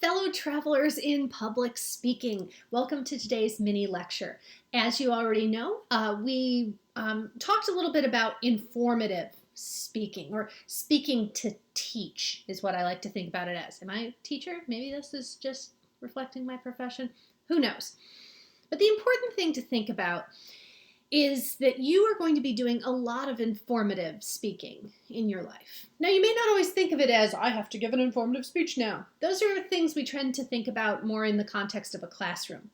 fellow travelers in public speaking. Welcome to today's mini lecture. As you already know, we talked a little bit about informative speaking, or speaking to teach is what I like to think about it as. Am I a teacher? Maybe this is just reflecting my profession. Who knows? But the important thing to think about is that you are going to be doing a lot of informative speaking in your life. Now, you may not always think of it as, I have to give an informative speech now. Those are things we tend to think about more in the context of a classroom.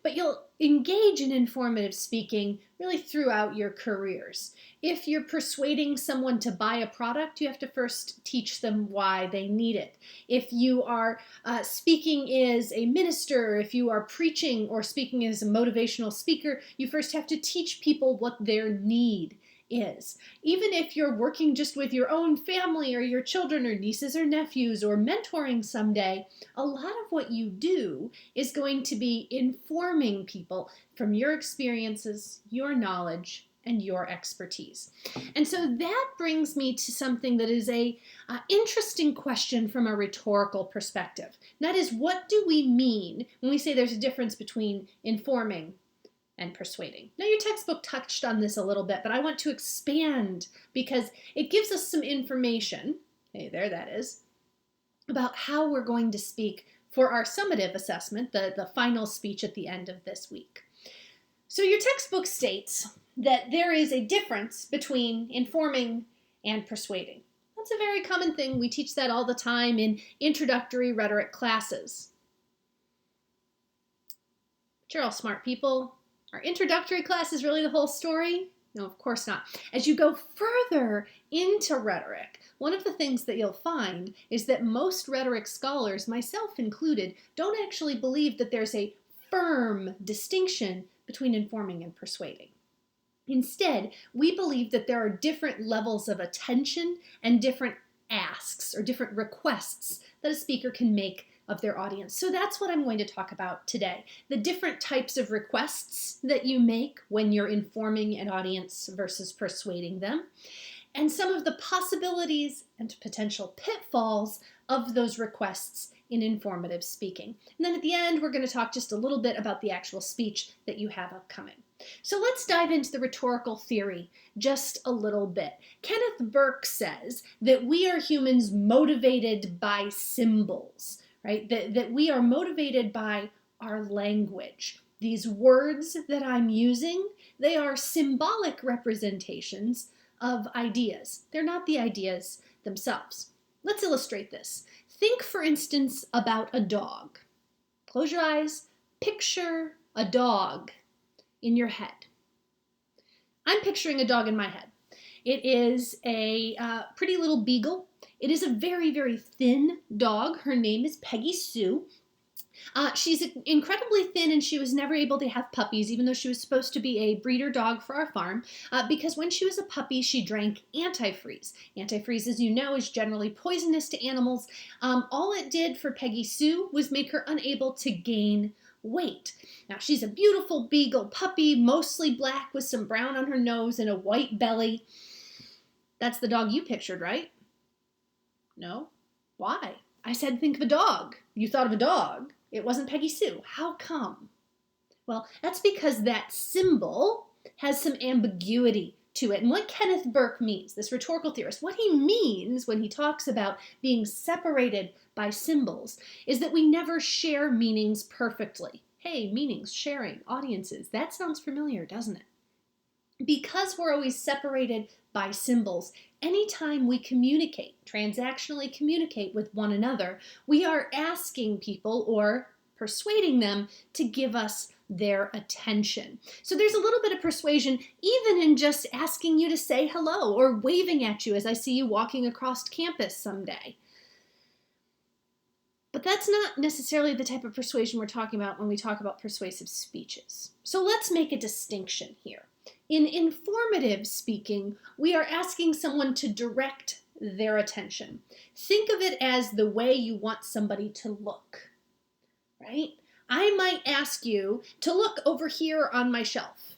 But you'll engage in informative speaking really throughout your careers. If you're persuading someone to buy a product, you have to first teach them why they need it. If you are speaking as a minister, if you are preaching or speaking as a motivational speaker, you first have to teach people what their need is. Even if you're working just with your own family or your children or nieces or nephews or mentoring someday, a lot of what you do is going to be informing people from your experiences, your knowledge, and your expertise. And so that brings me to something that is a interesting question from a rhetorical perspective. And that is, what do we mean when we say there's a difference between informing and persuading? Now, your textbook touched on this a little bit, but I want to expand because it gives us some information, hey, there that is, about how we're going to speak for our summative assessment, the final speech at the end of this week. So your textbook states that there is a difference between informing and persuading. That's a very common thing. We teach that all the time in introductory rhetoric classes. But you're all smart people. Are introductory classes really the whole story? No, of course not. As you go further into rhetoric, one of the things that you'll find is that most rhetoric scholars, myself included, don't actually believe that there's a firm distinction between informing and persuading. Instead, we believe that there are different levels of attention and different asks or different requests that a speaker can make of their audience. So that's what I'm going to talk about today. The different types of requests that you make when you're informing an audience versus persuading them, and some of the possibilities and potential pitfalls of those requests in informative speaking. And then at the end, we're going to talk just a little bit about the actual speech that you have upcoming. So let's dive into the rhetorical theory just a little bit. Kenneth Burke says that we are humans motivated by symbols, right? That we are motivated by our language. These words that I'm using, they are symbolic representations of ideas. They're not the ideas themselves. Let's illustrate this. Think, for instance, about a dog. Close your eyes. Picture a dog in your head. I'm picturing a dog in my head. It is a pretty little beagle. It is a very, very thin dog. Her name is Peggy Sue. She's incredibly thin, and she was never able to have puppies, even though she was supposed to be a breeder dog for our farm, because when she was a puppy, she drank antifreeze. Antifreeze, as you know, is generally poisonous to animals. All it did for Peggy Sue was make her unable to gain weight. Now, she's a beautiful beagle puppy, mostly black with some brown on her nose and a white belly. That's the dog you pictured, right? No? Why? I said think of a dog. You thought of a dog. It wasn't Peggy Sue. How come? Well, that's because that symbol has some ambiguity to it. And what Kenneth Burke means, this rhetorical theorist, what he means when he talks about being separated by symbols is that we never share meanings perfectly. Hey, meanings, sharing, audiences, that sounds familiar, doesn't it? Because we're always separated by symbols, anytime we communicate, transactionally communicate with one another, we are asking people or persuading them to give us their attention. So there's a little bit of persuasion even in just asking you to say hello or waving at you as I see you walking across campus someday. But that's not necessarily the type of persuasion we're talking about when we talk about persuasive speeches. So let's make a distinction here. In informative speaking, we are asking someone to direct their attention. Think of it as the way you want somebody to look, right? I might ask you to look over here on my shelf,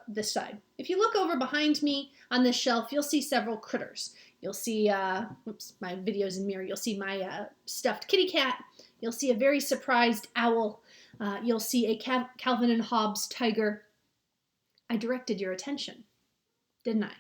this side. If you look over behind me on this shelf, you'll see several critters. You'll see, oops, my video's in mirror. You'll see my stuffed kitty cat. You'll see a very surprised owl. You'll see a Calvin and Hobbes tiger. I directed your attention, didn't I?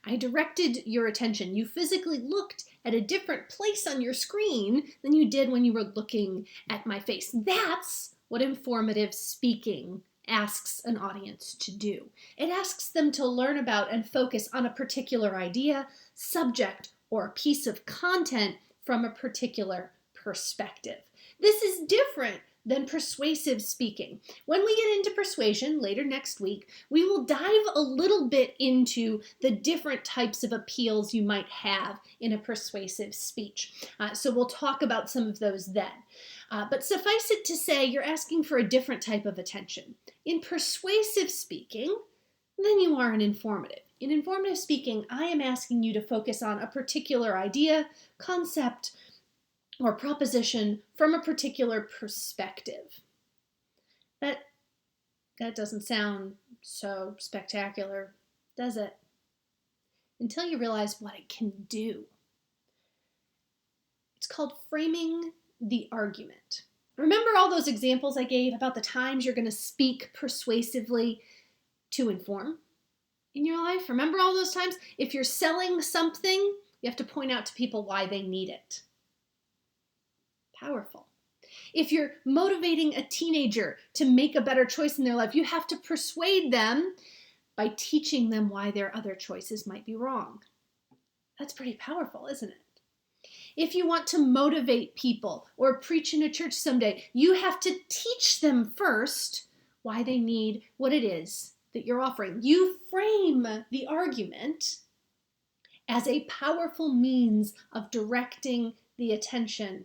I directed your attention. You physically looked at a different place on your screen than you did when you were looking at my face. That's what informative speaking asks an audience to do. It asks them to learn about and focus on a particular idea, subject, or a piece of content from a particular perspective. This is different than persuasive speaking. When we get into persuasion later next week, we will dive a little bit into the different types of appeals you might have in a persuasive speech. So we'll talk about some of those then. But suffice it to say, you're asking for a different type of attention. In persuasive speaking, than you are in informative. In informative speaking, I am asking you to focus on a particular idea, concept, or proposition from a particular perspective. That doesn't sound so spectacular, does it? Until you realize what it can do. It's called framing the argument. Remember all those examples I gave about the times you're going to speak persuasively to inform in your life? Remember all those times? If you're selling something, you have to point out to people why they need it. Powerful. If you're motivating a teenager to make a better choice in their life, you have to persuade them by teaching them why their other choices might be wrong. That's pretty powerful, isn't it? If you want to motivate people or preach in a church someday, you have to teach them first why they need what it is that you're offering. You frame the argument as a powerful means of directing the attention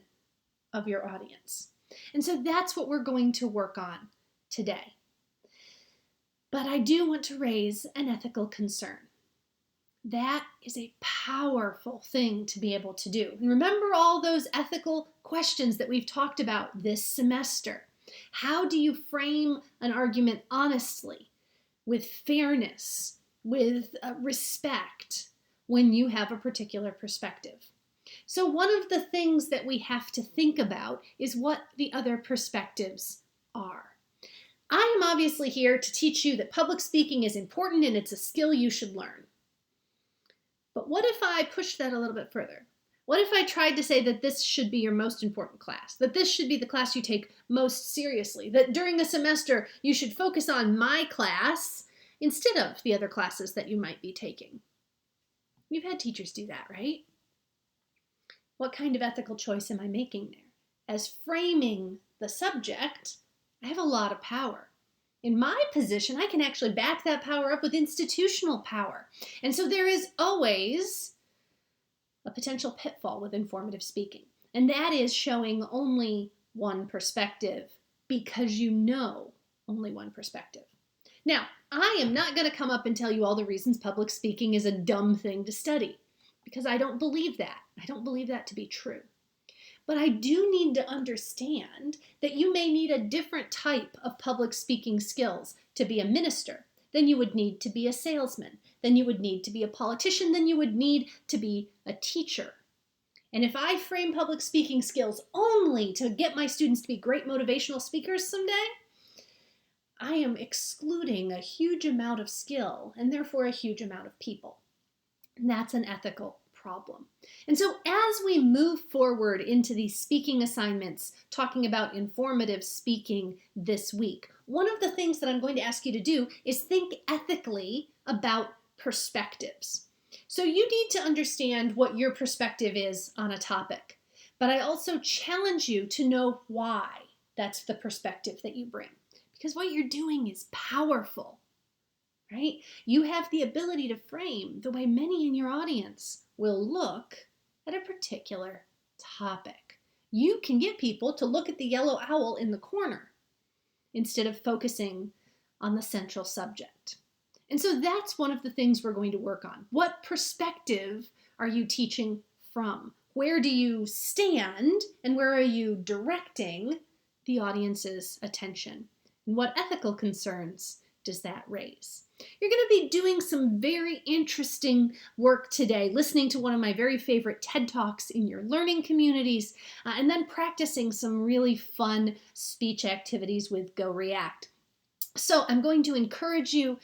of your audience. And so that's what we're going to work on today. But I do want to raise an ethical concern. That is a powerful thing to be able to do. And remember all those ethical questions that we've talked about this semester. How do you frame an argument honestly, with fairness, with respect, when you have a particular perspective? So one of the things that we have to think about is what the other perspectives are. I am obviously here to teach you that public speaking is important and it's a skill you should learn. But what if I pushed that a little bit further? What if I tried to say that this should be your most important class, that this should be the class you take most seriously, that during a semester you should focus on my class instead of the other classes that you might be taking? You've had teachers do that, right? What kind of ethical choice am I making there? As framing the subject, I have a lot of power. In my position, I can actually back that power up with institutional power. And so there is always a potential pitfall with informative speaking. And that is showing only one perspective because you know only one perspective. Now, I am not going to come up and tell you all the reasons public speaking is a dumb thing to study, because I don't believe that. I don't believe that to be true. But I do need to understand that you may need a different type of public speaking skills to be a minister than you would need to be a salesman, than you would need to be a politician, than you would need to be a teacher. And if I frame public speaking skills only to get my students to be great motivational speakers someday, I am excluding a huge amount of skill and therefore a huge amount of people. And that's an ethical problem. And so as we move forward into these speaking assignments, talking about informative speaking this week, one of the things that I'm going to ask you to do is think ethically about perspectives. So you need to understand what your perspective is on a topic, but I also challenge you to know why that's the perspective that you bring, because what you're doing is powerful, right? You have the ability to frame the way many in your audience will look at a particular topic. You can get people to look at the yellow owl in the corner instead of focusing on the central subject. And so that's one of the things we're going to work on. What perspective are you teaching from? Where do you stand and where are you directing the audience's attention? And what ethical concerns does that raise? You're going to be doing some very interesting work today, listening to one of my very favorite TED Talks in your learning communities, and then practicing some really fun speech activities with Go React. So I'm going to encourage you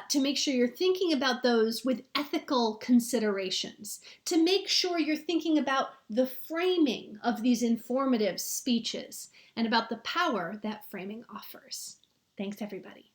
to make sure you're thinking about those with ethical considerations, to make sure you're thinking about the framing of these informative speeches and about the power that framing offers. Thanks, everybody.